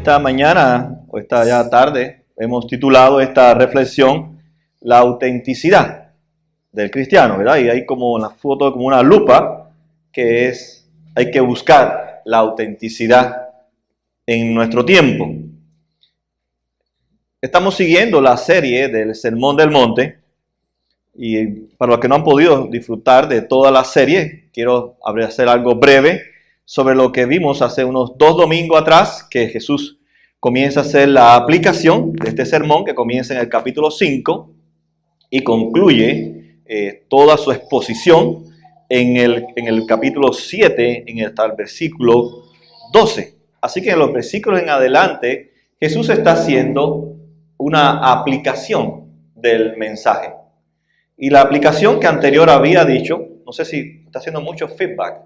Esta mañana, o esta ya tarde, hemos titulado esta reflexión La autenticidad del cristiano, ¿verdad? Y hay como en la foto como una lupa que es, hay que buscar la autenticidad en nuestro tiempo. Estamos siguiendo la serie del Sermón del Monte y para los que no han podido disfrutar de toda la serie, quiero hacer algo breve sobre lo que vimos hace unos 2 domingos atrás, que Jesús comienza a hacer la aplicación de este sermón que comienza en el capítulo 5 y concluye toda su exposición en el capítulo 7, hasta el versículo 12. Así que en los versículos en adelante, Jesús está haciendo una aplicación del mensaje. Y la aplicación que anterior había dicho, no sé si está haciendo mucho feedback,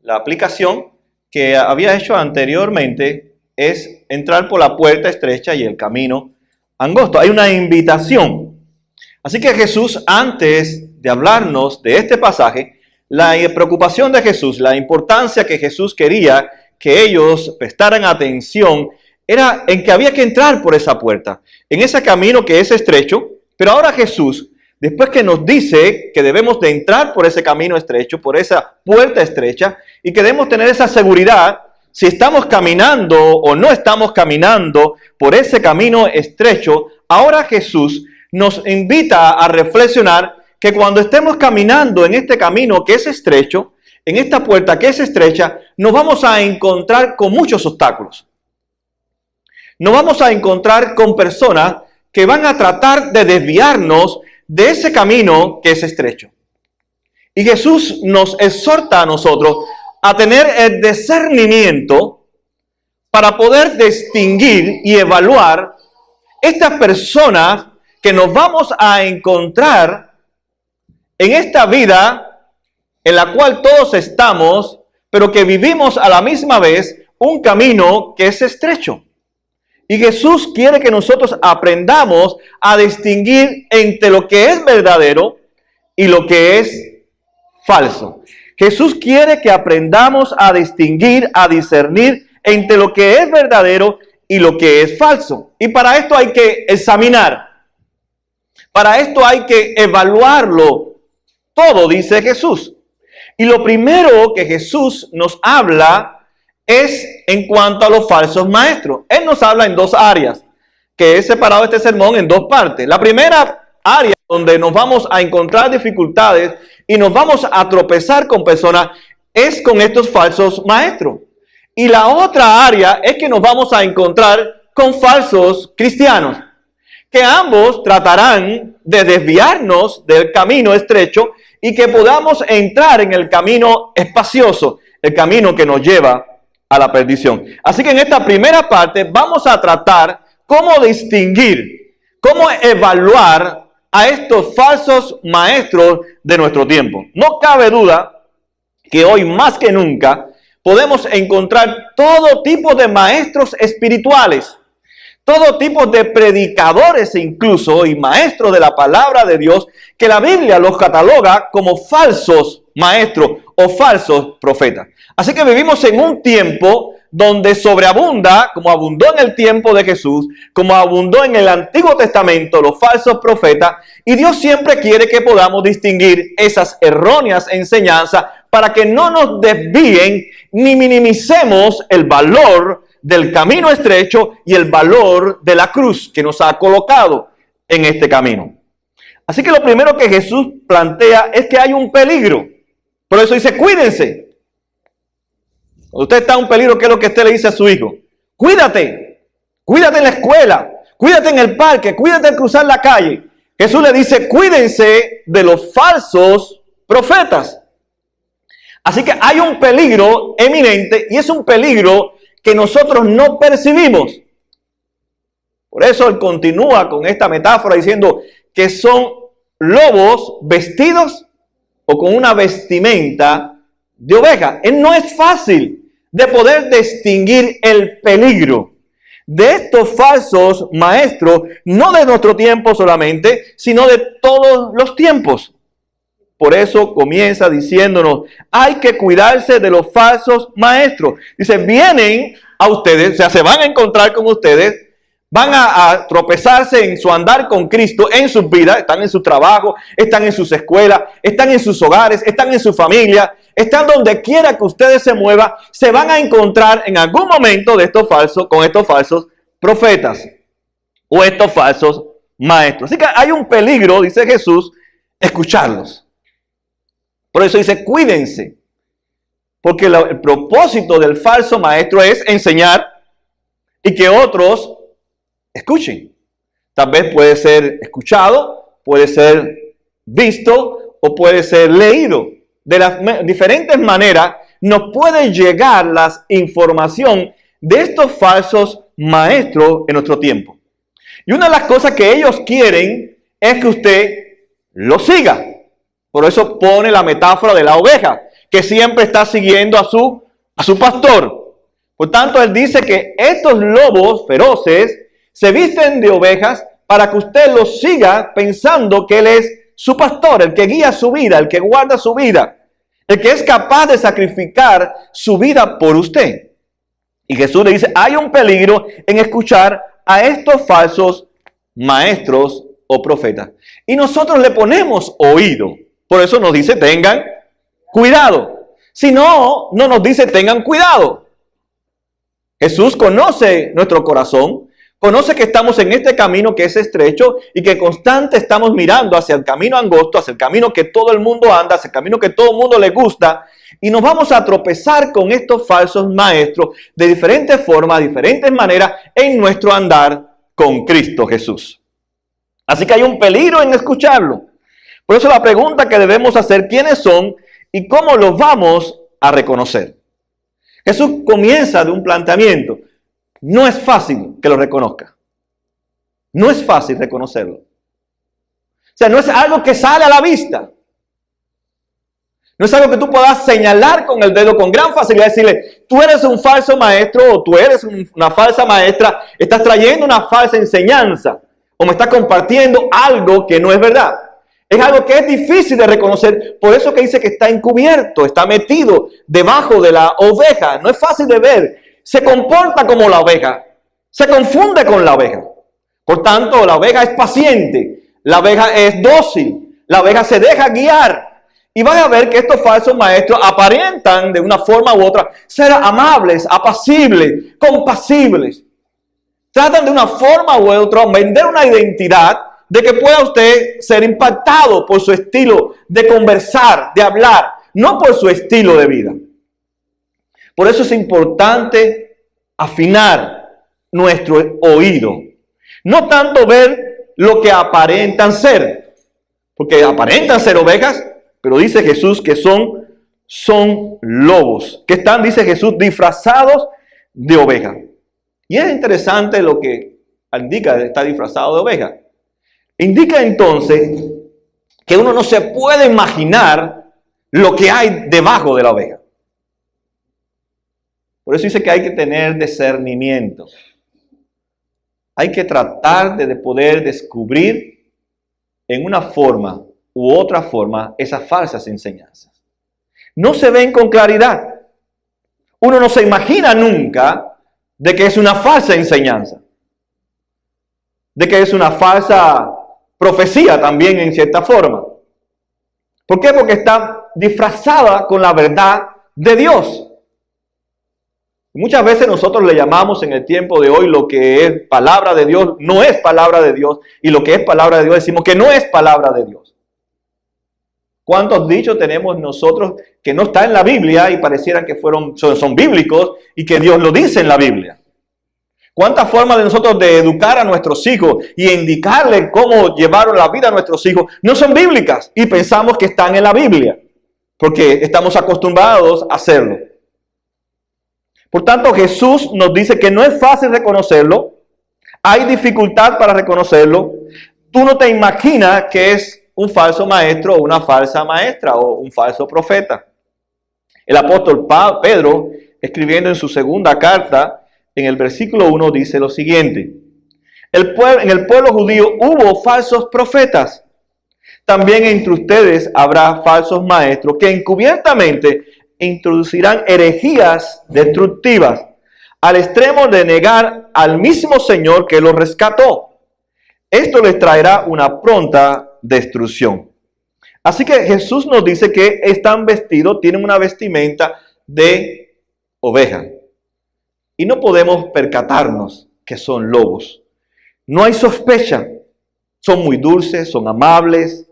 la aplicación que había hecho anteriormente es entrar por la puerta estrecha y el camino angosto. Hay una invitación. Así que Jesús, antes de hablarnos de este pasaje, la preocupación de Jesús, la importancia que Jesús quería que ellos prestaran atención, era en que había que entrar por esa puerta, en ese camino que es estrecho. Pero ahora Jesús, después que nos dice que debemos de entrar por ese camino estrecho, por esa puerta estrecha, y que debemos tener esa seguridad, si estamos caminando o no estamos caminando por ese camino estrecho, ahora Jesús nos invita a reflexionar que cuando estemos caminando en este camino que es estrecho, en esta puerta que es estrecha, nos vamos a encontrar con muchos obstáculos. Nos vamos a encontrar con personas que van a tratar de desviarnos de ese camino que es estrecho. Y Jesús nos exhorta a nosotros a tener el discernimiento para poder distinguir y evaluar estas personas que nos vamos a encontrar en esta vida en la cual todos estamos, pero que vivimos a la misma vez un camino que es estrecho. Y Jesús quiere que nosotros aprendamos a distinguir entre lo que es verdadero y lo que es falso. Jesús quiere que aprendamos a distinguir, a discernir entre lo que es verdadero y lo que es falso. Y para esto hay que examinar. Para esto hay que evaluarlo todo, dice Jesús. Y lo primero que Jesús nos habla es en cuanto a los falsos maestros. Él nos habla en 2 áreas, que he separado este sermón en 2 partes. La primera área donde nos vamos a encontrar dificultades y nos vamos a tropezar con personas es con estos falsos maestros. Y la otra área es que nos vamos a encontrar con falsos cristianos, que ambos tratarán de desviarnos del camino estrecho y que podamos entrar en el camino espacioso, el camino que nos lleva a la perdición. Así que en esta primera parte vamos a tratar cómo distinguir, cómo evaluar a estos falsos maestros de nuestro tiempo. No cabe duda que hoy más que nunca podemos encontrar todo tipo de maestros espirituales, todo tipo de predicadores incluso y maestros de la palabra de Dios que la Biblia los cataloga como falsos maestros o falsos profetas. Así que vivimos en un tiempo donde sobreabunda, como abundó en el tiempo de Jesús, como abundó en el Antiguo Testamento, los falsos profetas, y Dios siempre quiere que podamos distinguir esas erróneas enseñanzas para que no nos desvíen ni minimicemos el valor del camino estrecho y el valor de la cruz que nos ha colocado en este camino. Así que lo primero que Jesús plantea es que hay un peligro. Por eso dice, cuídense. Usted está en un peligro, ¿qué es lo que usted le dice a su hijo? Cuídate, cuídate en la escuela, cuídate en el parque, cuídate al cruzar la calle. Jesús le dice, cuídense de los falsos profetas. Así que hay un peligro eminente y es un peligro que nosotros no percibimos. Por eso él continúa con esta metáfora diciendo que son lobos vestidos o con una vestimenta de oveja. No es fácil de poder distinguir el peligro de estos falsos maestros, no de nuestro tiempo solamente, sino de todos los tiempos. Por eso comienza diciéndonos, hay que cuidarse de los falsos maestros. Dice, vienen a ustedes, o sea, se van a encontrar con ustedes, van a tropezarse en su andar con Cristo, en sus vidas, están en su trabajo, están en sus escuelas, están en sus hogares, están en su familia, están donde quiera que ustedes se muevan, se van a encontrar en algún momento con estos falsos profetas o estos falsos maestros. Así que hay un peligro, dice Jesús, escucharlos. Por eso dice, cuídense, porque el propósito del falso maestro es enseñar y que otros escuchen. Tal vez puede ser escuchado, puede ser visto o puede ser leído. De las diferentes maneras nos puede llegar la información de estos falsos maestros en nuestro tiempo. Y una de las cosas que ellos quieren es que usted lo siga. Por eso pone la metáfora de la oveja, que siempre está siguiendo a su pastor. Por tanto, él dice que estos lobos feroces se visten de ovejas para que usted los siga pensando que él es su pastor, el que guía su vida, el que guarda su vida, el que es capaz de sacrificar su vida por usted. Y Jesús le dice, hay un peligro en escuchar a estos falsos maestros o profetas. Y nosotros le ponemos oído. Por eso nos dice, tengan cuidado. Si no, no nos dice, tengan cuidado. Jesús conoce nuestro corazón, conoce que estamos en este camino que es estrecho y que constante estamos mirando hacia el camino angosto, hacia el camino que todo el mundo anda, hacia el camino que todo el mundo le gusta. Y nos vamos a tropezar con estos falsos maestros de diferentes formas, diferentes maneras en nuestro andar con Cristo Jesús. Así que hay un peligro en escucharlo. Por eso la pregunta que debemos hacer, ¿quiénes son y cómo los vamos a reconocer? Jesús comienza de un planteamiento. No es fácil que lo reconozca. No es fácil reconocerlo. O sea, no es algo que sale a la vista. No es algo que tú puedas señalar con el dedo con gran facilidad y decirle, tú eres un falso maestro o tú eres una falsa maestra, estás trayendo una falsa enseñanza o me estás compartiendo algo que no es verdad. Es algo que es difícil de reconocer, por eso que dice que está encubierto, está metido debajo de la oveja. No es fácil de ver, se comporta como la oveja, se confunde con la oveja. Por tanto, la oveja es paciente, la oveja es dócil, la oveja se deja guiar. Y van a ver que estos falsos maestros aparentan de una forma u otra ser amables, apacibles, compasibles. Tratan de una forma u otra vender una identidad de que pueda usted ser impactado por su estilo de conversar, de hablar, no por su estilo de vida. Por eso es importante afinar nuestro oído. No tanto ver lo que aparentan ser, porque aparentan ser ovejas, pero dice Jesús que son lobos, que están, dice Jesús, disfrazados de oveja. Y es interesante lo que indica estar disfrazado de oveja. Indica entonces que uno no se puede imaginar lo que hay debajo de la oveja. Por eso dice que hay que tener discernimiento. Hay que tratar de poder descubrir en una forma u otra forma esas falsas enseñanzas. No se ven con claridad. Uno no se imagina nunca de que es una falsa enseñanza. De que es una falsa profecía también en cierta forma. ¿Por qué? Porque está disfrazada con la verdad de Dios. Muchas veces nosotros le llamamos en el tiempo de hoy lo que es palabra de Dios, no es palabra de Dios. Y lo que es palabra de Dios decimos que no es palabra de Dios. ¿Cuántos dichos tenemos nosotros que no está en la Biblia y parecieran que son bíblicos y que Dios lo dice en la Biblia? ¿Cuántas formas de nosotros de educar a nuestros hijos y indicarles cómo llevar la vida a nuestros hijos no son bíblicas y pensamos que están en la Biblia? Porque estamos acostumbrados a hacerlo. Por tanto, Jesús nos dice que no es fácil reconocerlo. Hay dificultad para reconocerlo. Tú no te imaginas que es un falso maestro o una falsa maestra o un falso profeta. El apóstol Pedro, escribiendo en su segunda carta, en el versículo 1 dice lo siguiente: en el pueblo judío hubo falsos profetas. También entre ustedes habrá falsos maestros que encubiertamente introducirán herejías destructivas, al extremo de negar al mismo Señor que los rescató. Esto les traerá una pronta destrucción. Así que Jesús nos dice que están vestidos, tienen una vestimenta de oveja. Y no podemos percatarnos que son lobos. No hay sospecha. Son muy dulces, son amables,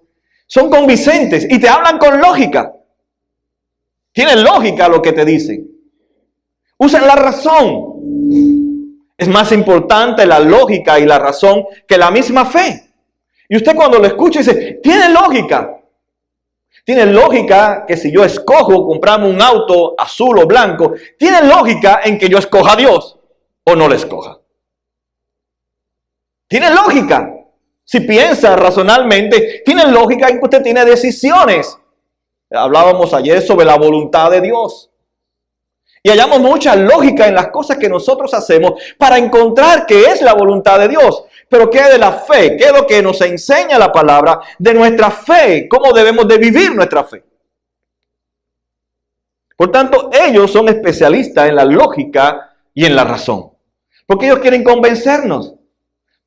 son convincentes y te hablan con lógica. Tienen lógica lo que te dicen. Usan la razón. Es más importante la lógica y la razón que la misma fe. Y usted cuando lo escucha dice, tiene lógica. Tiene lógica que si yo escojo comprarme un auto azul o blanco, tiene lógica en que yo escoja a Dios o no lo escoja. Tiene lógica. Si piensa razonalmente, tiene lógica en que usted tiene decisiones. Hablábamos ayer sobre la voluntad de Dios. Y hallamos mucha lógica en las cosas que nosotros hacemos para encontrar qué es la voluntad de Dios. Pero ¿qué es de la fe? ¿Qué es lo que nos enseña la palabra de nuestra fe? ¿Cómo debemos de vivir nuestra fe? Por tanto, ellos son especialistas en la lógica y en la razón. Porque ellos quieren convencernos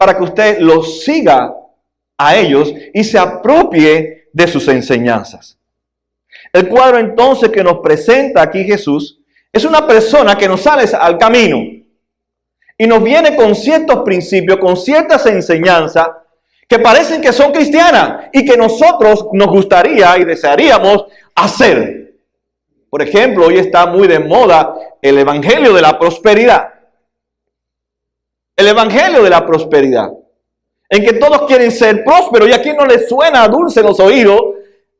para que usted los siga a ellos y se apropie de sus enseñanzas. El cuadro entonces que nos presenta aquí Jesús es una persona que nos sale al camino y nos viene con ciertos principios, con ciertas enseñanzas que parecen que son cristianas y que nosotros nos gustaría y desearíamos hacer. Por ejemplo, hoy está muy de moda el evangelio de la prosperidad. El evangelio de la prosperidad, en que todos quieren ser prósperos y a quien no le suena dulce en los oídos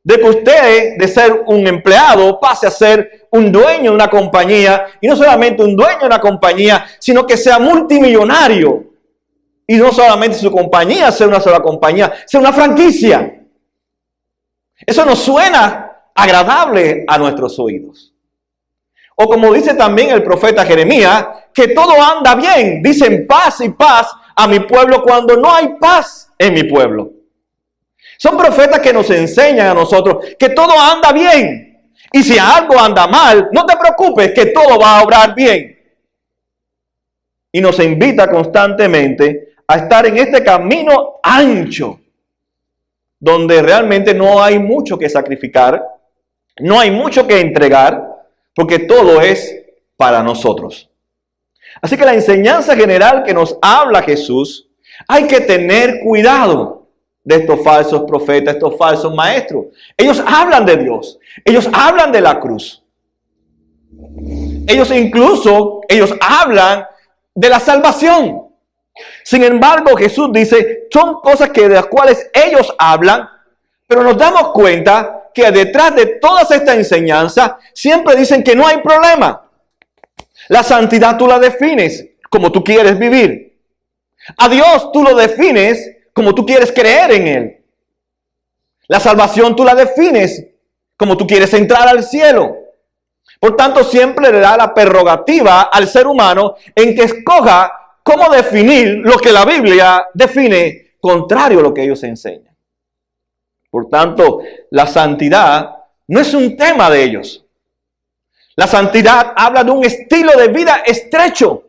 de que usted, de ser un empleado, pase a ser un dueño de una compañía, y no solamente un dueño de una compañía, sino que sea multimillonario. Y no solamente su compañía sea una sola compañía, sea una franquicia. Eso nos suena agradable a nuestros oídos. O como dice también el profeta Jeremías, que todo anda bien. Dicen paz y paz a mi pueblo cuando no hay paz en mi pueblo. Son profetas que nos enseñan a nosotros que todo anda bien. Y si algo anda mal, no te preocupes que todo va a obrar bien. Y nos invita constantemente a estar en este camino ancho, donde realmente no hay mucho que sacrificar, no hay mucho que entregar, porque todo es para nosotros. Así que la enseñanza general que nos habla Jesús, hay que tener cuidado de estos falsos profetas, estos falsos maestros. Ellos hablan de Dios, ellos hablan de la cruz. Ellos hablan de la salvación. Sin embargo, Jesús dice, son cosas de las cuales ellos hablan, pero nos damos cuenta que detrás de todas estas enseñanzas siempre dicen que no hay problema. La santidad tú la defines como tú quieres vivir. A Dios tú lo defines como tú quieres creer en Él. La salvación tú la defines como tú quieres entrar al cielo. Por tanto, siempre le da la prerrogativa al ser humano en que escoja cómo definir lo que la Biblia define contrario a lo que ellos enseñan. Por tanto, la santidad no es un tema de ellos. La santidad habla de un estilo de vida estrecho,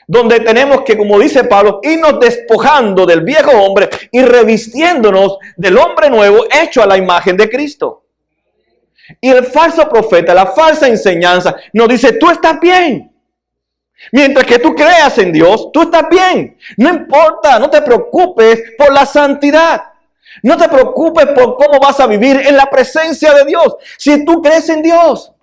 donde tenemos que, como dice Pablo, irnos despojando del viejo hombre y revistiéndonos del hombre nuevo hecho a la imagen de Cristo. Y el falso profeta, la falsa enseñanza, nos dice, tú estás bien. Mientras que tú creas en Dios, tú estás bien. No importa, no te preocupes por la santidad. No te preocupes por cómo vas a vivir en la presencia de Dios. Si tú crees en Dios.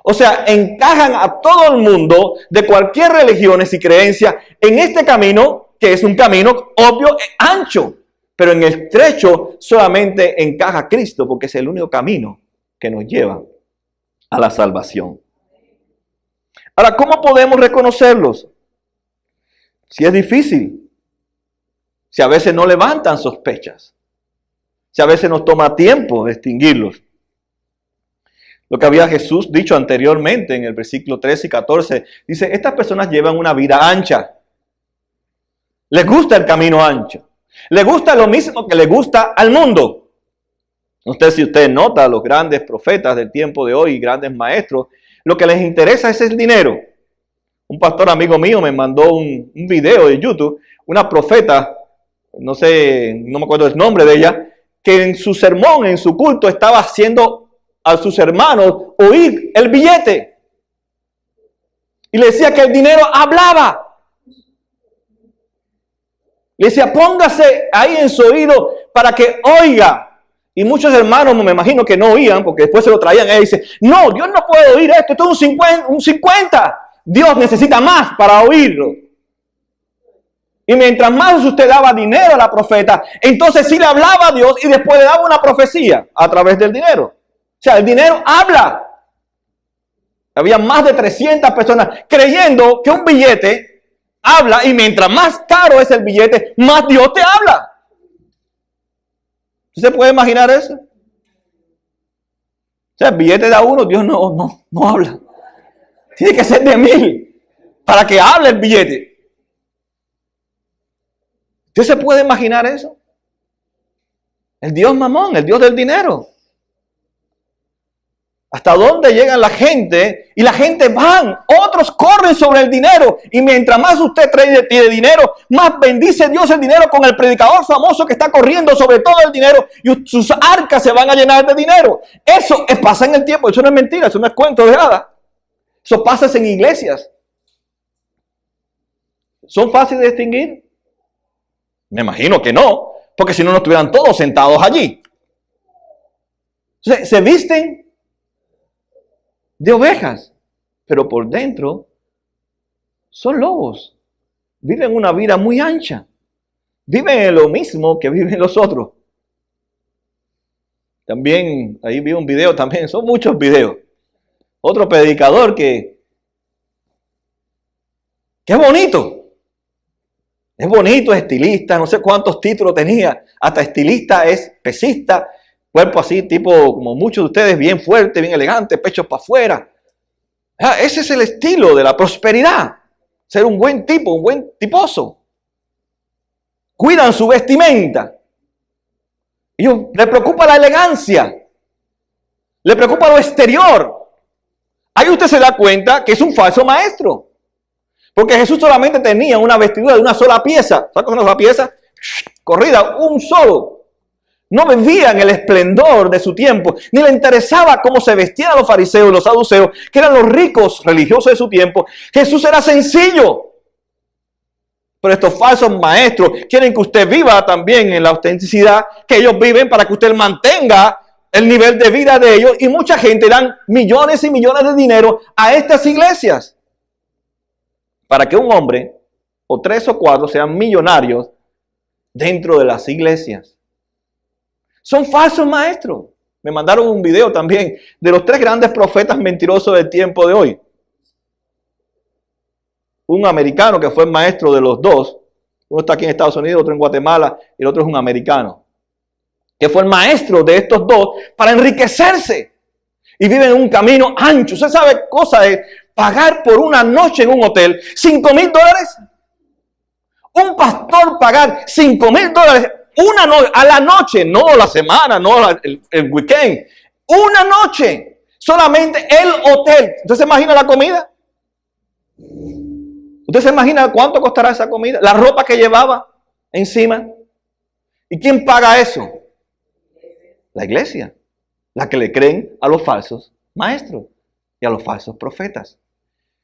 O sea, encajan a todo el mundo de cualquier religión y creencia en este camino, que es un camino obvio, ancho. Pero en el estrecho solamente encaja Cristo, porque es el único camino que nos lleva a la salvación. Ahora, ¿cómo podemos reconocerlos? Si es difícil, si a veces no levantan sospechas, si a veces nos toma tiempo distinguirlos. Lo que había Jesús dicho anteriormente en el versículo 13 y 14, dice, estas personas llevan una vida ancha. Les gusta el camino ancho. Les gusta lo mismo que le gusta al mundo. No sé si usted nota, los grandes profetas del tiempo de hoy, grandes maestros, lo que les interesa es el dinero. Un pastor amigo mío me mandó un video de YouTube, una profeta, no sé, no me acuerdo el nombre de ella, que en su sermón, en su culto, estaba haciendo a sus hermanos oír el billete. Y le decía que el dinero hablaba. Le decía, póngase ahí en su oído para que oiga. Y muchos hermanos me imagino que no oían, porque después se lo traían. Él dice, no, Dios no puede oír esto, esto es un 50. Dios necesita más para oírlo. Y mientras más usted daba dinero a la profeta, entonces sí le hablaba a Dios y después le daba una profecía a través del dinero. O sea, el dinero habla. Había más de 300 personas creyendo que un billete habla, y mientras más caro es el billete, más Dios te habla. ¿Usted puede imaginar eso? O sea, el billete de a uno, Dios no habla. Tiene que ser de 1000 para que hable el billete. ¿Usted se puede imaginar eso? El Dios mamón, el Dios del dinero. ¿Hasta dónde llega la gente? Y la gente van, otros corren sobre el dinero. Y mientras más usted tiene dinero, más bendice Dios el dinero con el predicador famoso que está corriendo sobre todo el dinero. Y sus arcas se van a llenar de dinero. Eso pasa en el tiempo. Eso no es mentira, eso no es cuento de nada. Eso pasa en iglesias. ¿Son fáciles de distinguir? Me imagino que no, porque si no, no estuvieran todos sentados allí. Se visten de ovejas, pero por dentro son lobos. Viven una vida muy ancha. Viven en lo mismo que viven los otros. También, ahí vi un video también, son muchos videos. Otro predicador que es bonito. Es bonito, es estilista, no sé cuántos títulos tenía. Hasta estilista, es pesista. Cuerpo así, tipo como muchos de ustedes, bien fuerte, bien elegante, pechos para afuera. Ese es el estilo de la prosperidad. Ser un buen tipo, un buen tiposo. Cuidan su vestimenta. Ellos les preocupa la elegancia. Le preocupa lo exterior. Ahí usted se da cuenta que es un falso maestro. Porque Jesús solamente tenía una vestidura de una sola pieza. ¿Sabes una sola pieza? Corrida, un solo. No vivía en el esplendor de su tiempo, ni le interesaba cómo se vestían los fariseos y los saduceos, que eran los ricos religiosos de su tiempo. Jesús era sencillo. Pero estos falsos maestros quieren que usted viva también en la autenticidad que ellos viven, para que usted mantenga el nivel de vida de ellos. Y mucha gente dan millones y millones de dinero a estas iglesias para que un hombre o 3 o 4 sean millonarios dentro de las iglesias. Son falsos maestros. Me mandaron un video también de los 3 grandes profetas mentirosos del tiempo de hoy. Un americano que fue el maestro de los 2. Uno está aquí en Estados Unidos, otro en Guatemala, y el otro es un americano. Que fue el maestro de estos 2 para enriquecerse. Y viven en un camino ancho. ¿Usted sabe cosa de pagar por una noche en un hotel $5,000? Un pastor pagar $5,000 una noche, a la noche, no la semana, no el weekend, una noche, solamente el hotel. ¿Usted se imagina la comida? ¿Usted se imagina cuánto costará esa comida? La ropa que llevaba encima. ¿Y quién paga eso? La iglesia, la que le creen a los falsos maestros y a los falsos profetas.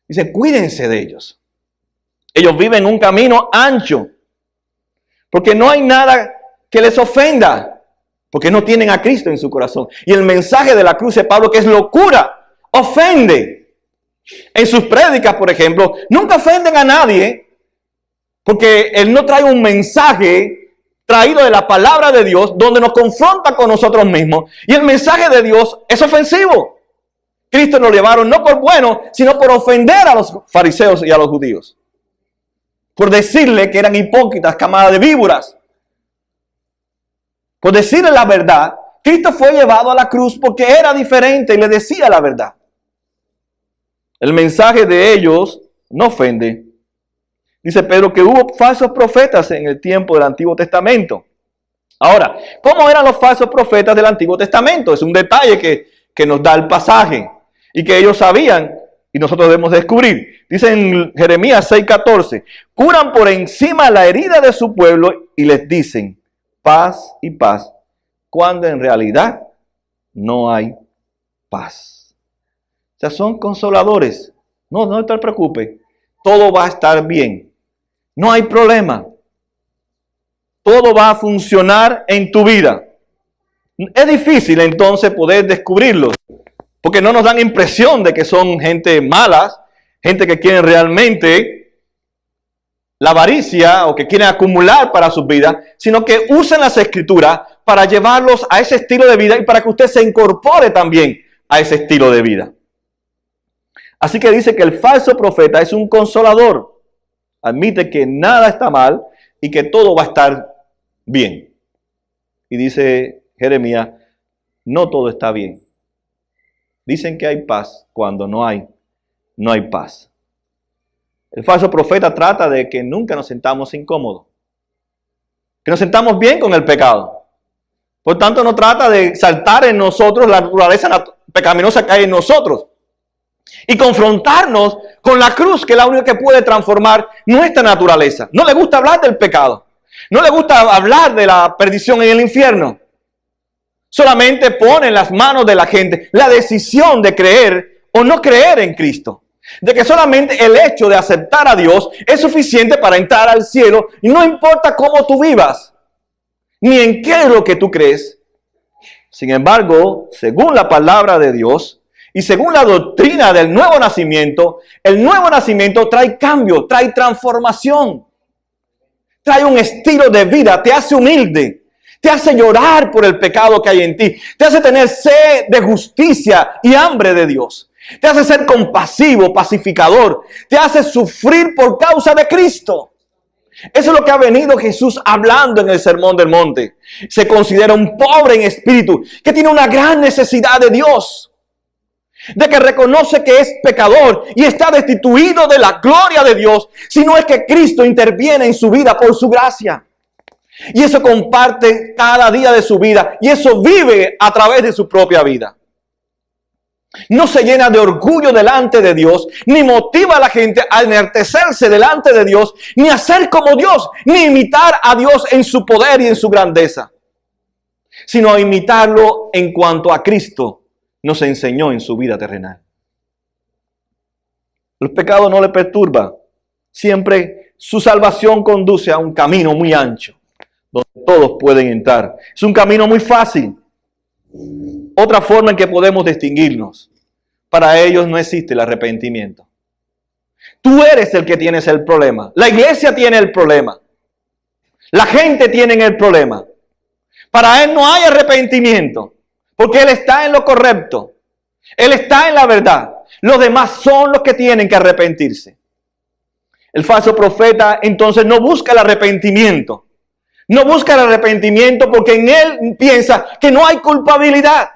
Dice, cuídense de ellos. Ellos viven un camino ancho, porque no hay nada que les ofenda, porque no tienen a Cristo en su corazón. Y el mensaje de la cruz de Pablo, que es locura, ofende. En sus prédicas, por ejemplo, nunca ofenden a nadie, porque él no trae un mensaje traído de la palabra de Dios, donde nos confronta con nosotros mismos. Y el mensaje de Dios es ofensivo. Cristo nos llevaron no por bueno, sino por ofender a los fariseos y a los judíos. Por decirle que eran hipócritas, camada de víboras. Por decirle la verdad, Cristo fue llevado a la cruz porque era diferente y le decía la verdad. El mensaje de ellos no ofende. Dice Pedro que hubo falsos profetas en el tiempo del Antiguo Testamento. Ahora, ¿cómo eran los falsos profetas del Antiguo Testamento? Es un detalle que nos da el pasaje. Y que ellos sabían y nosotros debemos descubrir. Dice en Jeremías 6:14, curan por encima la herida de su pueblo y les dicen paz y paz, cuando en realidad no hay paz. O sea, son consoladores. No te preocupes, todo va a estar bien. No hay problema. Todo va a funcionar en tu vida. Es difícil entonces poder descubrirlos, porque no nos dan impresión de que son gente malas, gente que quieren realmente la avaricia o que quieren acumular para sus vidas, sino que usan las escrituras para llevarlos a ese estilo de vida y para que usted se incorpore también a ese estilo de vida. Así que dice que el falso profeta es un consolador. Admite que nada está mal y que todo va a estar bien. Y dice Jeremías, no todo está bien. Dicen que hay paz cuando no hay paz. El falso profeta trata de que nunca nos sentamos incómodos, que nos sentamos bien con el pecado. Por tanto, no trata de saltar en nosotros la naturaleza pecaminosa que hay en nosotros y confrontarnos con la cruz, que es la única que puede transformar nuestra naturaleza. No le gusta hablar del pecado, no le gusta hablar de la perdición en el infierno. Solamente pone en las manos de la gente la decisión de creer o no creer en Cristo. De que solamente el hecho de aceptar a Dios es suficiente para entrar al cielo y no importa cómo tú vivas, ni en qué es lo que tú crees. Sin embargo, según la palabra de Dios y según la doctrina del nuevo nacimiento, el nuevo nacimiento trae cambio, trae transformación, trae un estilo de vida, te hace humilde. Te hace llorar por el pecado que hay en ti. Te hace tener sed de justicia y hambre de Dios. Te hace ser compasivo, pacificador. Te hace sufrir por causa de Cristo. Eso es lo que ha venido Jesús hablando en el Sermón del Monte. Se considera un pobre en espíritu, que tiene una gran necesidad de Dios. De que reconoce que es pecador y está destituido de la gloria de Dios, si no es que Cristo interviene en su vida por su gracia. Y eso comparte cada día de su vida. Y eso vive a través de su propia vida. No se llena de orgullo delante de Dios. Ni motiva a la gente a enaltecerse delante de Dios. Ni a ser como Dios. Ni imitar a Dios en su poder y en su grandeza. Sino a imitarlo en cuanto a Cristo nos enseñó en su vida terrenal. El pecado no le perturba. Siempre su salvación conduce a un camino muy ancho, donde todos pueden entrar. Es un camino muy fácil. Otra forma en que podemos distinguirnos. Para ellos no existe el arrepentimiento. Tú eres el que tienes el problema. La iglesia tiene el problema. La gente tiene el problema. Para él no hay arrepentimiento, porque él está en lo correcto. Él está en la verdad. Los demás son los que tienen que arrepentirse. El falso profeta entonces no busca el arrepentimiento. No busca el arrepentimiento porque en él piensa que no hay culpabilidad.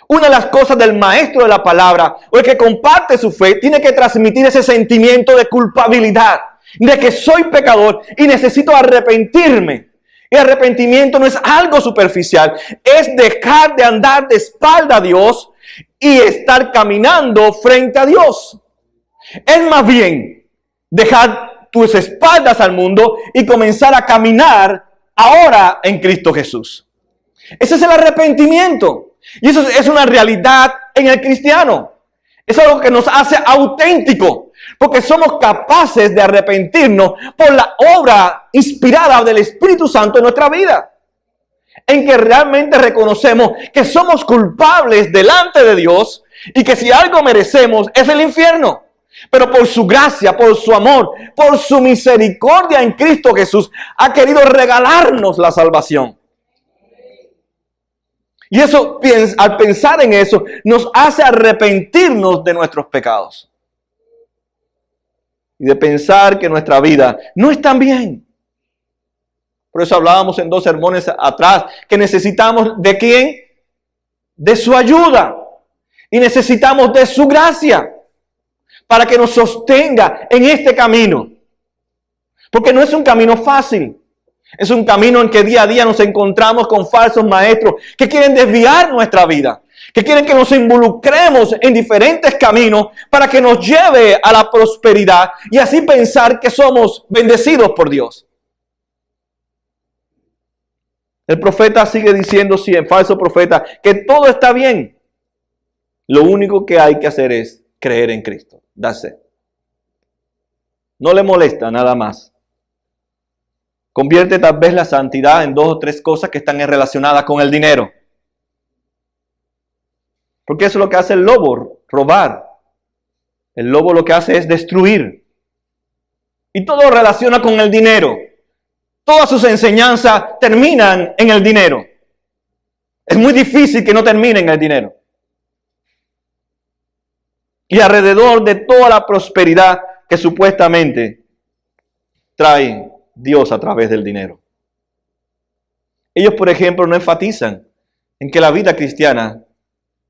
Una de las cosas del maestro de la palabra o el que comparte su fe tiene que transmitir ese sentimiento de culpabilidad, de que soy pecador y necesito arrepentirme. El arrepentimiento no es algo superficial, es dejar de andar de espalda a Dios y estar caminando frente a Dios. Es más bien dejar tus espaldas al mundo y comenzar a caminar ahora en Cristo Jesús. Ese es el arrepentimiento. Y eso es una realidad en el cristiano. Es algo que nos hace auténtico, porque somos capaces de arrepentirnos por la obra inspirada del Espíritu Santo en nuestra vida. En que realmente reconocemos que somos culpables delante de Dios y que si algo merecemos es el infierno. Pero por su gracia, por su amor, por su misericordia en Cristo Jesús, ha querido regalarnos la salvación. Y eso, al pensar en eso, nos hace arrepentirnos de nuestros pecados. Y de pensar que nuestra vida no está bien. Por eso hablábamos en 2 sermones atrás que necesitamos ¿de quién? De su ayuda. Y necesitamos de su gracia para que nos sostenga en este camino. Porque no es un camino fácil. Es un camino en que día a día nos encontramos con falsos maestros que quieren desviar nuestra vida, que quieren que nos involucremos en diferentes caminos para que nos lleve a la prosperidad y así pensar que somos bendecidos por Dios. El profeta sigue diciendo, sí, el falso profeta, que todo está bien. Lo único que hay que hacer es creer en Cristo. That's it. No le molesta nada más. Convierte tal vez la santidad en 2 o 3 cosas que están relacionadas con el dinero. Porque eso es lo que hace el lobo, robar. El lobo lo que hace es destruir. Y todo relaciona con el dinero. Todas sus enseñanzas terminan en el dinero. Es muy difícil que no termine en el dinero. Y alrededor de toda la prosperidad que supuestamente trae Dios a través del dinero. Ellos, por ejemplo, no enfatizan en que la vida cristiana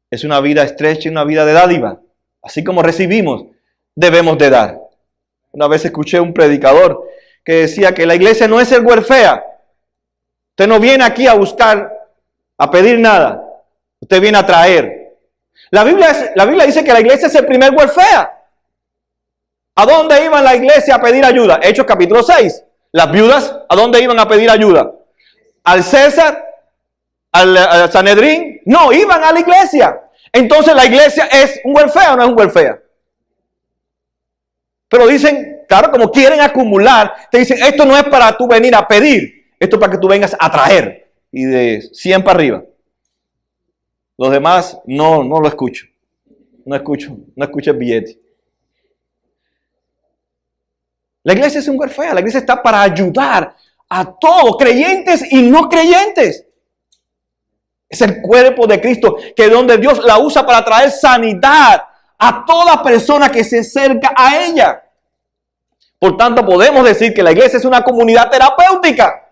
es una vida estrecha y una vida de dádiva. Así como recibimos, debemos de dar. Una vez escuché un predicador que decía que la iglesia no es el welfare. Usted no viene aquí a buscar, a pedir nada. Usted viene a traer. La Biblia dice que la iglesia es el primer welfare. ¿A dónde iban la iglesia a pedir ayuda? Hechos capítulo 6. Las viudas, ¿a dónde iban a pedir ayuda? ¿Al César? ¿Al Sanedrín? No, iban a la iglesia. Entonces la iglesia es un welfare o no es un welfare. Pero dicen, claro, como quieren acumular, te dicen, esto no es para tú venir a pedir, esto es para que tú vengas a traer. Y de 100 para arriba. Los demás no lo escucho. No escucho el billete. La iglesia es un welfare, la iglesia está para ayudar a todos, creyentes y no creyentes. Es el cuerpo de Cristo, que es donde Dios la usa para traer sanidad a toda persona que se acerca a ella. Por tanto, podemos decir que la iglesia es una comunidad terapéutica.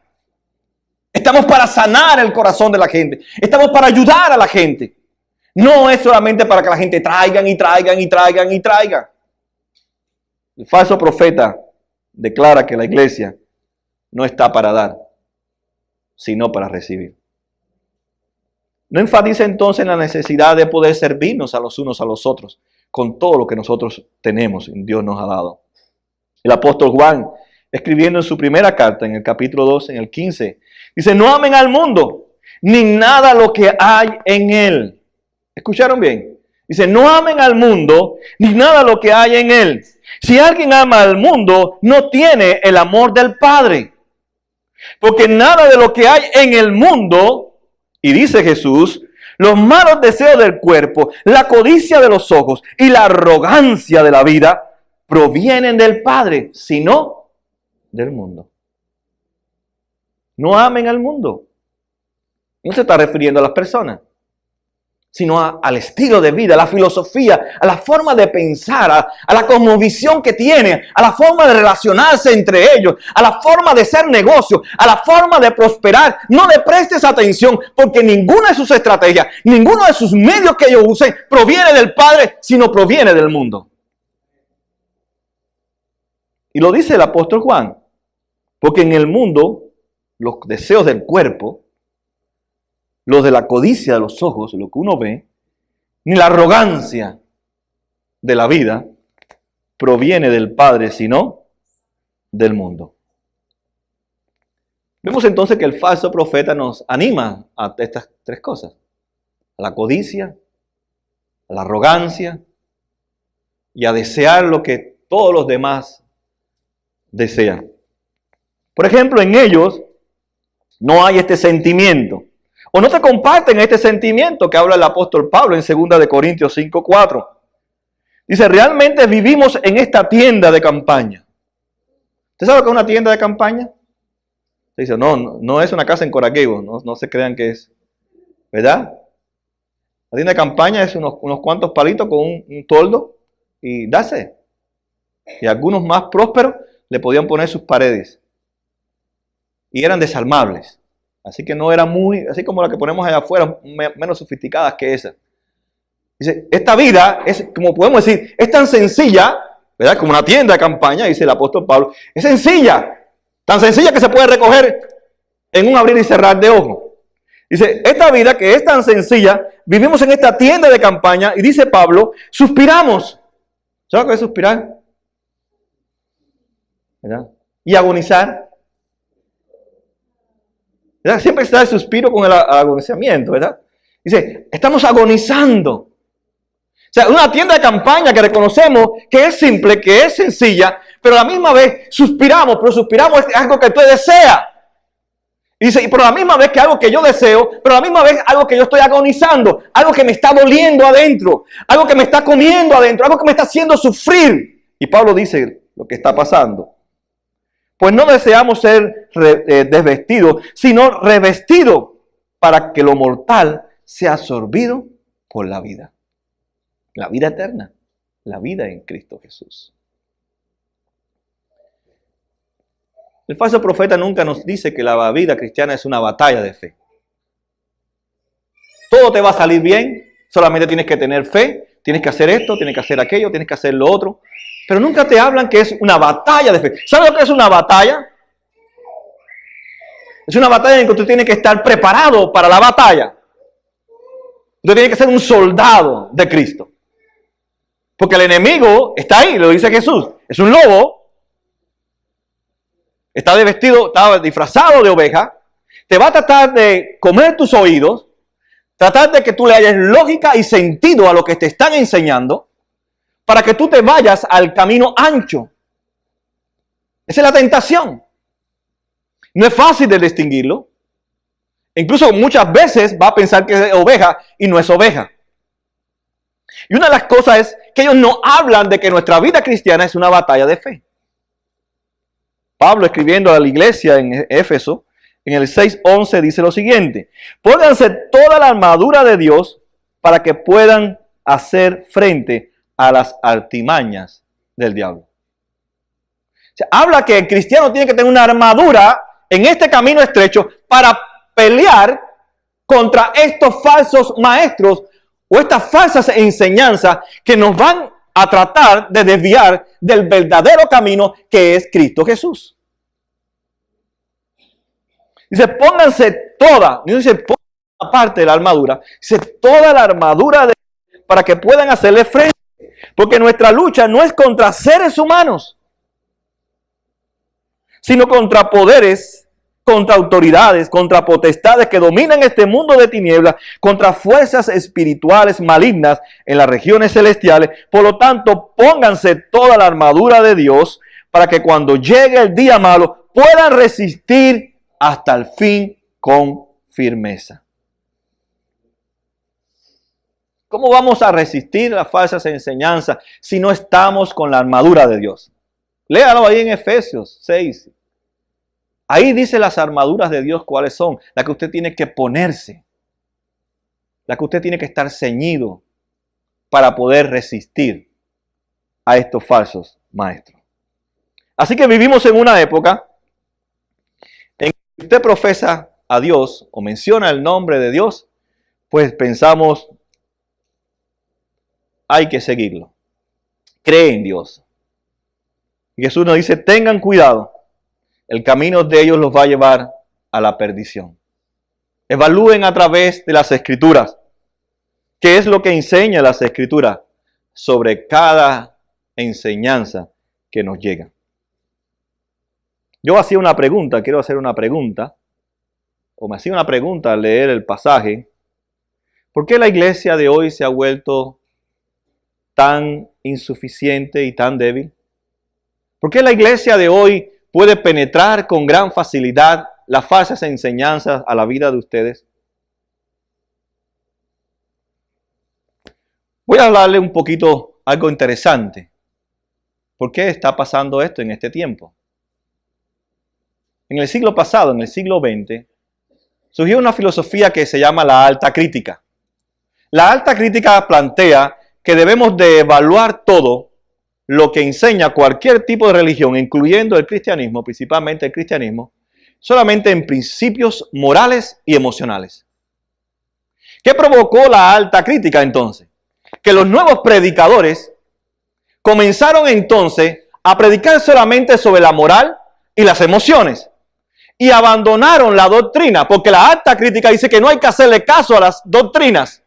Estamos para sanar el corazón de la gente. Estamos para ayudar a la gente. No es solamente para que la gente traigan. El falso profeta declara que la iglesia no está para dar, sino para recibir. No enfatiza entonces en la necesidad de poder servirnos a los unos a los otros con todo lo que nosotros tenemos y Dios nos ha dado. El apóstol Juan, escribiendo en su primera carta, en el capítulo 2, en el 15, dice, no amen al mundo, ni nada lo que hay en él. ¿Escucharon bien? Dice, no amen al mundo, ni nada lo que hay en él. Si alguien ama al mundo, no tiene el amor del Padre. Porque nada de lo que hay en el mundo, y dice Jesús, los malos deseos del cuerpo, la codicia de los ojos y la arrogancia de la vida, provienen del Padre, sino del mundo. No amen al mundo. No se está refiriendo a las personas, sino al estilo de vida, a la filosofía, a la forma de pensar, a la cosmovisión que tiene, a la forma de relacionarse entre ellos, a la forma de hacer negocio, a la forma de prosperar. No le prestes atención, porque ninguna de sus estrategias, ninguno de sus medios que ellos usen proviene del Padre, sino proviene del mundo. Y lo dice el apóstol Juan, porque en el mundo los deseos del cuerpo, los de la codicia de los ojos, lo que uno ve, ni la arrogancia de la vida proviene del Padre, sino del mundo. Vemos entonces que el falso profeta nos anima a estas 3 cosas: a la codicia, a la arrogancia y a desear lo que todos los demás desean. Por ejemplo, en ellos no hay este sentimiento, o no te comparten este sentimiento que habla el apóstol Pablo en 2 de Corintios 5:4. Dice, realmente vivimos en esta tienda de campaña. ¿Usted sabe lo que es una tienda de campaña? Dice, no es una casa en Coraquebo, no se crean que es, ¿verdad? La tienda de campaña es unos cuantos palitos con un toldo y dase. Y algunos más prósperos le podían poner sus paredes. Y eran desarmables. Así que no eran muy, así como la que ponemos allá afuera, menos sofisticadas que esa. Dice, esta vida es, como podemos decir, es tan sencilla, ¿verdad? Como una tienda de campaña, dice el apóstol Pablo. Es sencilla, tan sencilla que se puede recoger en un abrir y cerrar de ojos. Dice, esta vida que es tan sencilla, vivimos en esta tienda de campaña y dice Pablo, suspiramos. ¿Sabes lo que es suspirar? ¿Verdad? Y agonizar. ¿Verdad? Siempre está el suspiro con el agonizamiento, ¿verdad? Dice, estamos agonizando. O sea, una tienda de campaña que reconocemos que es simple, que es sencilla, pero a la misma vez suspiramos, pero suspiramos es algo que tú deseas. Y dice, y por la misma vez que algo que yo deseo, pero a la misma vez algo que yo estoy agonizando, algo que me está doliendo adentro, algo que me está comiendo adentro, algo que me está haciendo sufrir. Y Pablo dice lo que está pasando. Pues no deseamos ser desvestidos, sino revestidos para que lo mortal sea absorbido por la vida eterna, la vida en Cristo Jesús. El falso profeta nunca nos dice que la vida cristiana es una batalla de fe. Todo te va a salir bien, solamente tienes que tener fe, tienes que hacer esto, tienes que hacer aquello, tienes que hacer lo otro. Pero nunca te hablan que es una batalla de fe. ¿Sabes lo que es una batalla? Es una batalla en que tú tienes que estar preparado para la batalla. Tú tienes que ser un soldado de Cristo. Porque el enemigo está ahí, lo dice Jesús. Es un lobo. Está disfrazado de oveja. Te va a tratar de comer tus oídos. Tratar de que tú le hayas lógica y sentido a lo que te están enseñando. Para que tú te vayas al camino ancho. Esa es la tentación. No es fácil de distinguirlo. Incluso muchas veces va a pensar que es oveja y no es oveja. Y una de las cosas es que ellos no hablan de que nuestra vida cristiana es una batalla de fe. Pablo, escribiendo a la iglesia en Éfeso, en el 6:11 dice lo siguiente: pónganse toda la armadura de Dios para que puedan hacer frente a las artimañas del diablo. O sea, habla que el cristiano tiene que tener una armadura en este camino estrecho para pelear contra estos falsos maestros o estas falsas enseñanzas que nos van a tratar de desviar del verdadero camino que es Cristo Jesús. Dice, pónganse toda, no dice pónganse una parte de la armadura, dice toda la armadura para que puedan hacerle frente. Porque nuestra lucha no es contra seres humanos, sino contra poderes, contra autoridades, contra potestades que dominan este mundo de tinieblas, contra fuerzas espirituales malignas en las regiones celestiales. Por lo tanto, pónganse toda la armadura de Dios para que cuando llegue el día malo puedan resistir hasta el fin con firmeza. ¿Cómo vamos a resistir las falsas enseñanzas si no estamos con la armadura de Dios? Léalo ahí en Efesios 6. Ahí dice las armaduras de Dios cuáles son. La que usted tiene que ponerse. La que usted tiene que estar ceñido para poder resistir a estos falsos maestros. Así que vivimos en una época en que usted profesa a Dios o menciona el nombre de Dios, pues pensamos, hay que seguirlo. Cree en Dios. Y Jesús nos dice, tengan cuidado. El camino de ellos los va a llevar a la perdición. Evalúen a través de las Escrituras. ¿Qué es lo que enseña las Escrituras sobre cada enseñanza que nos llega? Yo hacía una pregunta, quiero hacer una pregunta, o me hacía una pregunta al leer el pasaje. ¿Por qué la iglesia de hoy se ha vuelto tan insuficiente y tan débil? ¿Por qué la iglesia de hoy puede penetrar con gran facilidad las falsas enseñanzas a la vida de ustedes? Voy a hablarle un poquito algo interesante. ¿Por qué está pasando esto en este tiempo? En el siglo pasado, en el siglo XX, surgió una filosofía que se llama la alta crítica. La alta crítica plantea que debemos de evaluar todo lo que enseña cualquier tipo de religión, incluyendo el cristianismo, principalmente el cristianismo, solamente en principios morales y emocionales. ¿Qué provocó la alta crítica entonces? Que los nuevos predicadores comenzaron entonces a predicar solamente sobre la moral y las emociones. y abandonaron la doctrina, porque la Acta Crítica dice que no hay que hacerle caso a las doctrinas.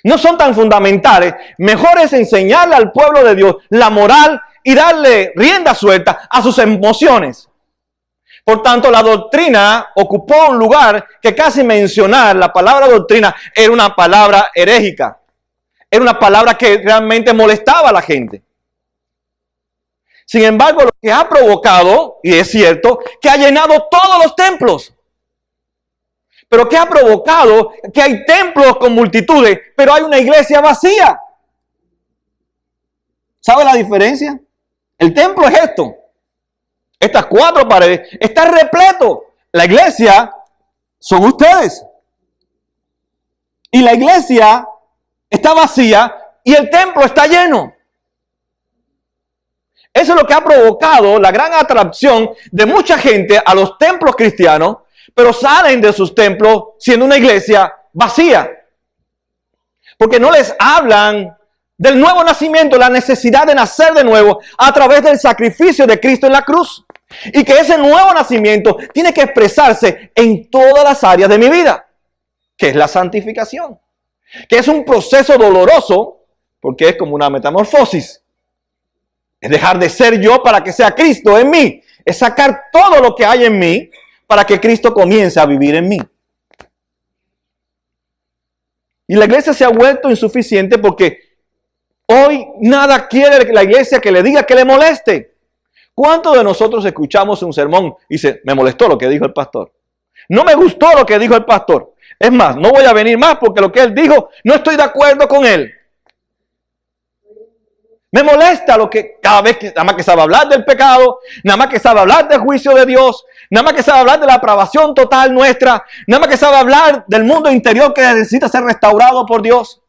No son tan fundamentales. Mejor es enseñarle al pueblo de Dios la moral y darle rienda suelta a sus emociones. Por tanto, la doctrina ocupó un lugar que casi mencionar la palabra doctrina era una palabra herégica. Era una palabra que realmente molestaba a la gente. Sin embargo, lo que ha provocado, y es cierto, que ha llenado todos los templos. Pero que ha provocado que hay templos con multitudes, pero hay una iglesia vacía. ¿Sabe la diferencia? El templo es esto. Estas 4 paredes, está repleto. La iglesia son ustedes. Y la iglesia está vacía y el templo está lleno. Eso es lo que ha provocado la gran atracción de mucha gente a los templos cristianos, pero salen de sus templos siendo una iglesia vacía. Porque no les hablan del nuevo nacimiento, la necesidad de nacer de nuevo a través del sacrificio de Cristo en la cruz. Y que ese nuevo nacimiento tiene que expresarse en todas las áreas de mi vida, que es la santificación. Que es un proceso doloroso, porque es como una metamorfosis. Es dejar de ser yo para que sea Cristo en mí. Es sacar todo lo que hay en mí para que Cristo comience a vivir en mí. Y la iglesia se ha vuelto insuficiente porque hoy nada quiere la iglesia que le diga que le moleste. ¿Cuántos de nosotros escuchamos un sermón y dice, me molestó lo que dijo el pastor? No me gustó lo que dijo el pastor. Es más, no voy a venir más porque lo que él dijo, no estoy de acuerdo con él. Me molesta lo que cada vez que nada más que sabe hablar del pecado, nada más que sabe hablar del juicio de Dios, nada más que sabe hablar de la aprobación total nuestra, nada más que sabe hablar del mundo interior que necesita ser restaurado por Dios.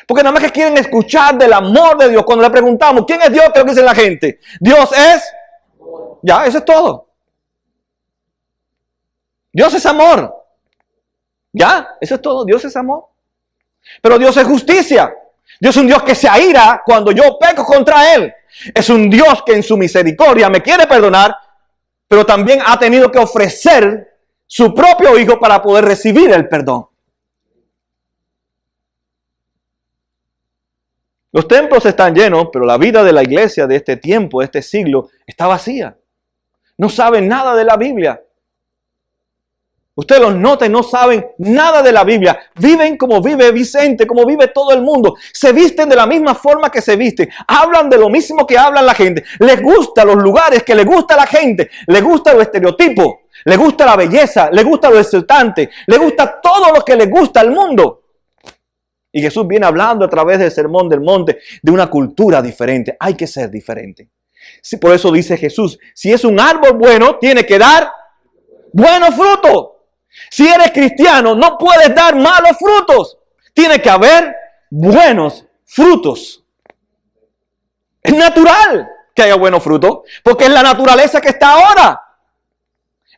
Porque nada más que quieren escuchar del amor de Dios. Cuando le preguntamos, ¿quién es Dios? ¿Qué es lo que dice la gente? Dios es... Ya, eso es todo. Dios es amor. Ya, eso es todo. Dios es amor. Pero Dios es justicia. Dios es un Dios que se aira cuando yo peco contra Él. Es un Dios que en su misericordia me quiere perdonar, pero también ha tenido que ofrecer su propio Hijo para poder recibir el perdón. Los templos están llenos, pero la vida de la iglesia de este tiempo, de este siglo, está vacía. No saben nada de la Biblia. Ustedes los notan, no saben nada de la Biblia. Viven como vive Vicente, como vive todo el mundo. Se visten de la misma forma que se visten. Hablan de lo mismo que hablan la gente. Les gustan los lugares que les gusta a la gente. Les gusta los estereotipos. Les gusta la belleza. Les gusta lo exultante. Les gusta todo lo que les gusta al mundo. Y Jesús viene hablando a través del Sermón del Monte de una cultura diferente. Hay que ser diferente. Por eso dice Jesús, si es un árbol bueno, tiene que dar buenos frutos. Si eres cristiano, no puedes dar malos frutos. Tiene que haber buenos frutos. Es natural que haya buenos frutos, porque es la naturaleza que está ahora.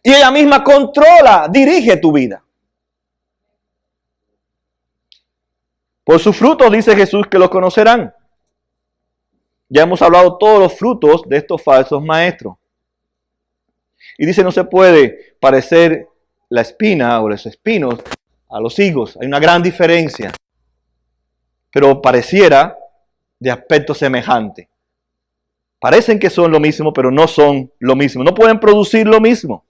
Y ella misma controla, dirige tu vida. Por sus frutos dice Jesús que los conocerán. Ya hemos hablado todos los frutos de estos falsos maestros. Y dice, no se puede parecer la espina o los espinos a los higos. Hay una gran diferencia. Pero pareciera de aspecto semejante. Parecen que son lo mismo, pero no son lo mismo. No pueden producir lo mismo.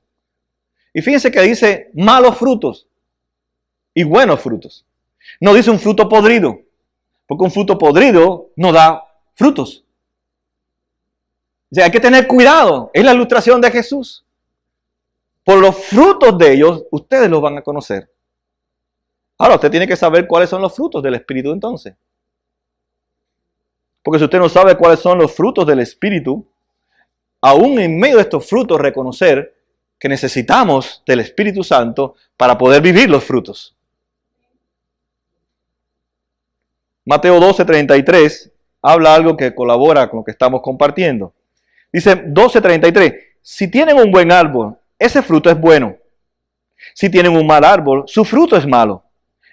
Y fíjense que dice malos frutos y buenos frutos. No dice un fruto podrido, porque un fruto podrido no da frutos. O sea, hay que tener cuidado. Es la ilustración de Jesús. Por los frutos de ellos, ustedes los van a conocer. Ahora, usted tiene que saber cuáles son los frutos del Espíritu entonces. Porque si usted no sabe cuáles son los frutos del Espíritu, aún en medio de estos frutos reconocer que necesitamos del Espíritu Santo para poder vivir los frutos. Mateo 12:33 habla algo que colabora con lo que estamos compartiendo. Dice 12:33, si tienen un buen árbol, ese fruto es bueno. Si tienen un mal árbol, su fruto es malo.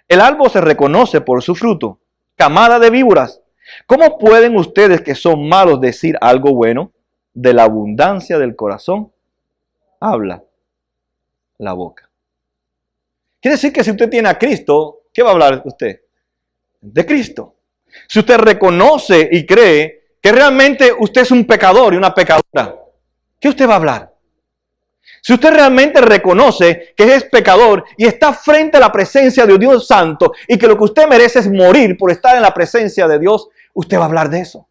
El árbol se reconoce por su fruto. Camada de víboras, ¿cómo pueden ustedes que son malos decir algo bueno? De la abundancia del corazón habla la boca. Quiere decir que si usted tiene a Cristo, ¿qué va a hablar usted? De Cristo. Si usted reconoce y cree que realmente usted es un pecador y una pecadora, ¿qué usted va a hablar? Si usted realmente reconoce que es pecador y está frente a la presencia de Dios Santo y que lo que usted merece es morir por estar en la presencia de Dios, usted va a hablar de eso.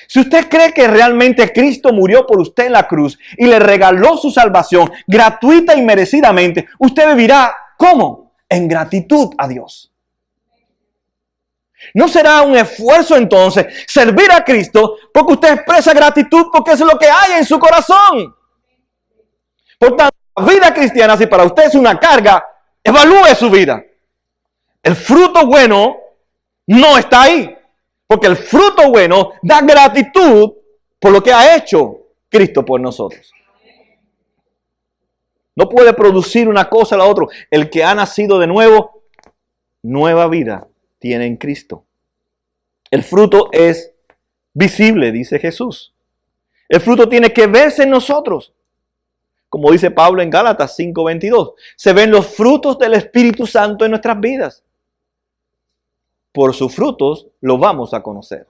Si usted cree que realmente Cristo murió por usted en la cruz y le regaló su salvación gratuita y merecidamente, usted vivirá, ¿cómo? En gratitud a Dios. ¿No será un esfuerzo entonces servir a Cristo porque usted expresa gratitud porque es lo que hay en su corazón? Por tanto, la vida cristiana, si para usted es una carga, evalúe su vida. El fruto bueno no está ahí, porque el fruto bueno da gratitud por lo que ha hecho Cristo por nosotros. No puede producir una cosa a la otra. El que ha nacido de nuevo, nueva vida tiene en Cristo. El fruto es visible, dice Jesús. El fruto tiene que verse en nosotros. Como dice Pablo en Gálatas 5:22. Se ven los frutos del Espíritu Santo en nuestras vidas. Por sus frutos los vamos a conocer.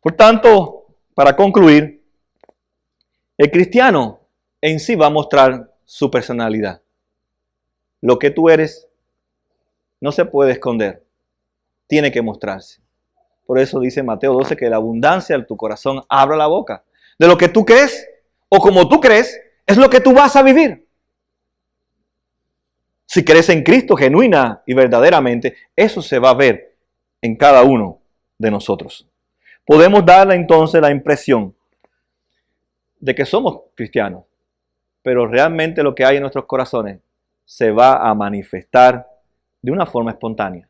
Por tanto, para concluir, el cristiano en sí va a mostrar su personalidad. Lo que tú eres no se puede esconder. Tiene que mostrarse. Por eso dice Mateo 12 que la abundancia de tu corazón abra la boca. De lo que tú crees o como tú crees es lo que tú vas a vivir. Si crees en Cristo genuina y verdaderamente, eso se va a ver en cada uno de nosotros. Podemos darle entonces la impresión de que somos cristianos, pero realmente lo que hay en nuestros corazones se va a manifestar de una forma espontánea.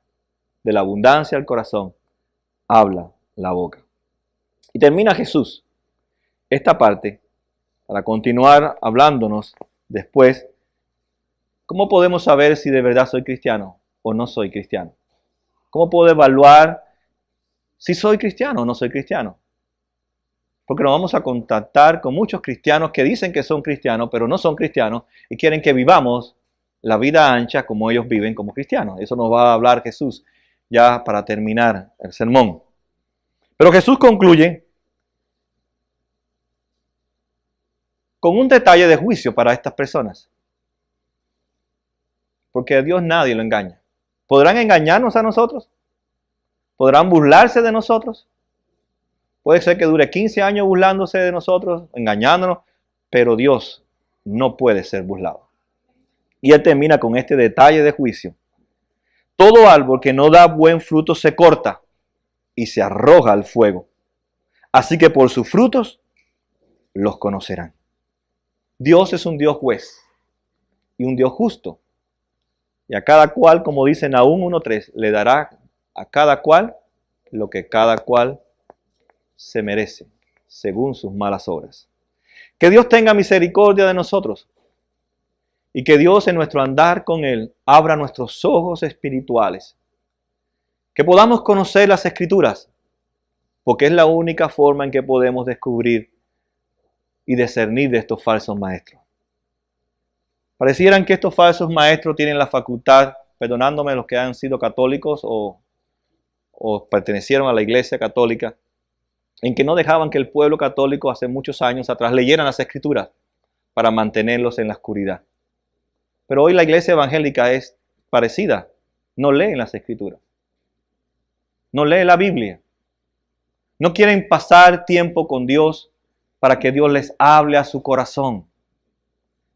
De la abundancia del corazón habla la boca. Y termina Jesús esta parte para continuar hablándonos después. ¿Cómo podemos saber si de verdad soy cristiano o no soy cristiano? ¿Cómo puedo evaluar si soy cristiano o no soy cristiano? Porque nos vamos a contactar con muchos cristianos que dicen que son cristianos, pero no son cristianos y quieren que vivamos la vida ancha como ellos viven como cristianos. Eso nos va a hablar Jesús ya para terminar el sermón. Pero Jesús concluye con un detalle de juicio para estas personas. Porque a Dios nadie lo engaña. ¿Podrán engañarnos a nosotros? ¿Podrán burlarse de nosotros? Puede ser que dure 15 años burlándose de nosotros, engañándonos, pero Dios no puede ser burlado. Y Él termina con este detalle de juicio. Todo árbol que no da buen fruto se corta y se arroja al fuego. Así que por sus frutos los conocerán. Dios es un Dios juez y un Dios justo. Y a cada cual, como dice Nahum 1:3, le dará a cada cual lo que cada cual se merece, según sus malas obras. Que Dios tenga misericordia de nosotros y que Dios en nuestro andar con Él abra nuestros ojos espirituales. Que podamos conocer las Escrituras, porque es la única forma en que podemos descubrir y discernir de estos falsos maestros. Parecieran que estos falsos maestros tienen la facultad, perdonándome los que han sido católicos o pertenecieron a la Iglesia Católica, en que no dejaban que el pueblo católico hace muchos años atrás leyeran las Escrituras para mantenerlos en la oscuridad. Pero hoy la Iglesia evangélica es parecida, no leen las Escrituras, no leen la Biblia, no quieren pasar tiempo con Dios para que Dios les hable a su corazón.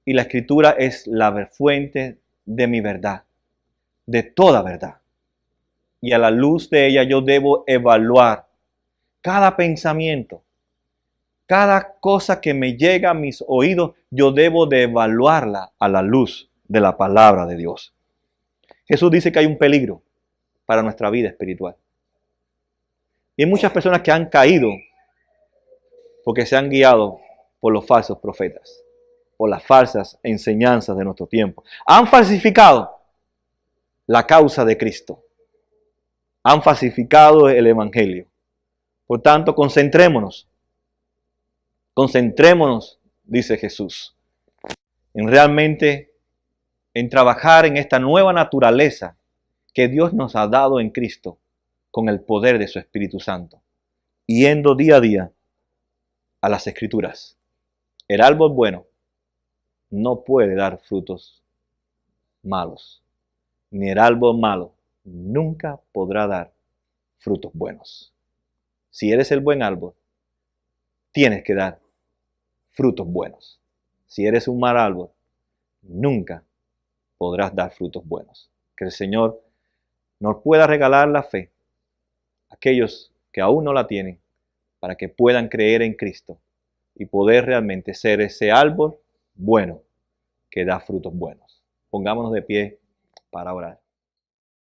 Y la Escritura es la fuente de mi verdad, de toda verdad. Y a la luz de ella yo debo evaluar cada pensamiento, cada cosa que me llega a mis oídos, yo debo de evaluarla a la luz de la palabra de Dios. Jesús dice que hay un peligro para nuestra vida espiritual. Y hay muchas personas que han caído porque se han guiado por los falsos profetas o las falsas enseñanzas de nuestro tiempo. Han falsificado la causa de Cristo. Han falsificado el Evangelio. Por tanto, concentrémonos dice Jesús. En trabajar en esta nueva naturaleza que Dios nos ha dado en Cristo con el poder de su Espíritu Santo, yendo día a día a las Escrituras. El árbol bueno no puede dar frutos malos, ni el árbol malo nunca podrá dar frutos buenos. Si eres el buen árbol, tienes que dar frutos buenos. Si eres un mal árbol, nunca podrás dar frutos buenos. Que el Señor nos pueda regalar la fe a aquellos que aún no la tienen, para que puedan creer en Cristo y poder realmente ser ese árbol bueno que da frutos buenos. Pongámonos de pie para orar.